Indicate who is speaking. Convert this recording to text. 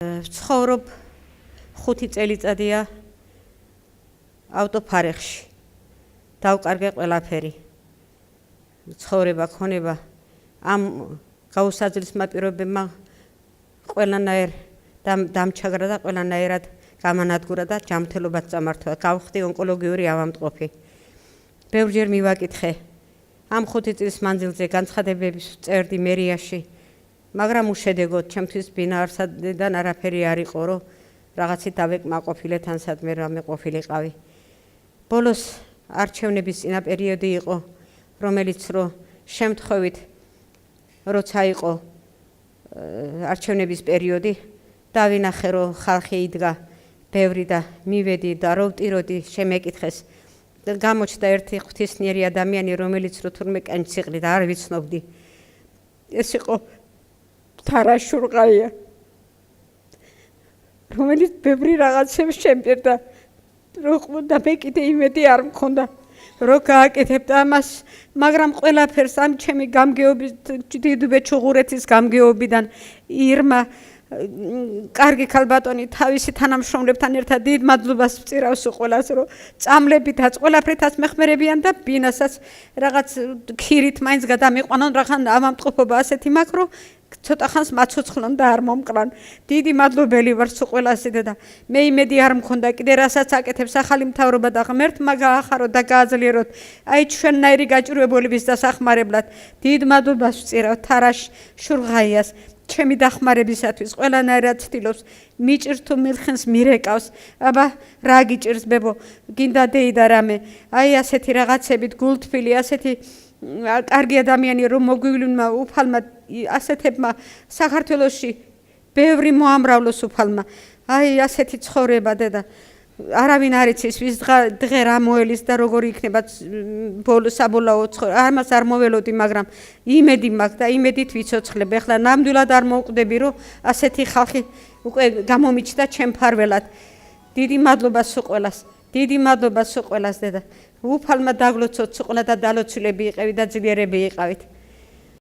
Speaker 1: ცხოვრობ 5 წელიწადია ავტოფარეხში. დავკარგე ყველაფერი. ცხოვრება, ქონება ამ გაუსაძილსმა პირობებმა ყველანაირ დამჩაგრა და ყველანაირად გამანადგურა და ჯანმრთელობაც წამართვა. გავხდი ონკოლოგიური ავადმყოფი. ბევრჯერ მივაკითხე ამ 5 წლის მანძილზე განცხადებების წერდი მერიაში, მაგრამ უშედეგოდ ჩემთვის ბინარსადან არაფერი არ იყო, რომ რაღაცით დავეკმაყოფილე თან სადმე რამე ყოფილიყავი. ბოლოს არჩევნების წინა პერიოდი იყო, რომელიც რომ შემთხვევით როცა იყო არჩევნების პერიოდი, დავინახე რომ ხალხი იდგა ბევრი და მივედი და რო ვტიროდი შემეკითხეს. გამოჩნდა ერთი ღვთისმიერი ადამიანი, რომელიც რო თურმე კენჭს იყრიდა, არ ვიცნობდი. ეს იყო თარა შურღაია, რომელიც ბევრი რაღაცებს შემპირდა, და მე კიდე იმედი არ მქონდა, რომ გააკეთებდა ამას, მაგრამ ყველაფერს ამ ჩემი გამგეობის, დიდუბეჩუღურეთის გამგეობიდან ირმა კარგი ქალბატონი თავისი თანამშრომლებთან ერთად დიდ მადლობას ვწირავს ყველას, რომ წამლებითაც ყველაფრითაც მეხმერებიან და ბინასაც რაღაც ქირით მაინც გადამიყვანონ, რახან ავადმყოფობა ასეთი მაქვს, რომ ცოტა ხანს მაცოცხლონ და არ მომკლან. დიდი მადლობელი ვარ სულ ყველასე და მე იმედი არ მქონდა კიდე რასაც აკეთებს ახალი მთავრობა და ღმერთმა გაახარო და გააძლიეროთ აი ჩვენნაირი გაჭირვებულების დასახმარებლად. დიდ მადლობას ვწირავ თარაშ შურღაიას, ჩემი დახმარებისათვის ყველანაირად ცდილობს, მიჭირს თუ მილხენს მირეკავს. აბა რა გიჭირს ბებო, გინდა დეიდა რამე, აი ასეთი რაღაცებით გულთბილი, ასეთი კარგი ადამიანი რომ მოგვივლინმა უფალმა ასეთებმა საქართველოში ბევრი მოამრავლოს უფალმა. აი ასეთი ცხოვრება დედა არავინ არ იცის ვის დღე რა მოელის და როგორი იქნება საბოლოო ცხოვრება. ამას არ მოველოდი, მაგრამ იმედი მაქვს და იმედით ვიცოცხლებ. ეხლა ნამდვილად არ მოვკვდები, რომ ასეთი ხალხი უკვე გამომიჩნდა ჩემ ფარველად. დიდი მადლობა სულ ყველას. დიდი მადლობა სულ ყველას დედა. უფალმა დაგლოცოთ სულ ყველა და დალოცულები იყევით და ძლიერები იყავით.